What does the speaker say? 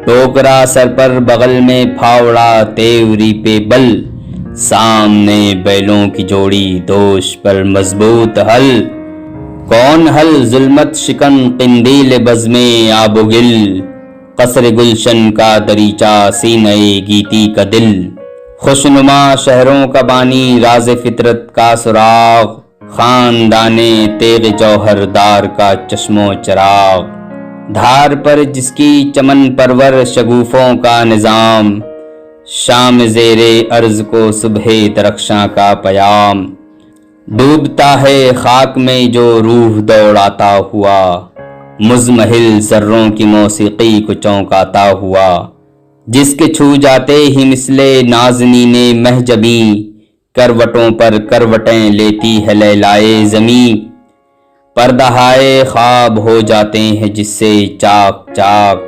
ٹوکرا سر پر بغل میں پھاوڑا تیوری پہ بل، سامنے بیلوں کی جوڑی دوش پر مضبوط حل، کون حل ظلمت شکن قندیل بزم آب و گل، قصر گلشن کا دریچہ سینہ گیتی کا دل، خوشنما شہروں کا بانی راز فطرت کا سراغ، خاندان تیغ جوہر دار کا چشم و چراغ، دھار پر جس کی چمن پرور شگوفوں کا نظام، شام زیر ارض کو صبح درخشاں کا پیام، ڈوبتا ہے خاک میں جو روح دوڑاتا ہوا، مزمحل ذروں کی موسیقی کو چونکاتا ہوا، جس کے چھو جاتے ہی مثل نازنین مہجبیں، کروٹوں پر کروٹیں لیتی ہے لیلائے زمیں، پردہائے خواب ہو جاتے ہیں جس سے چاک چاک،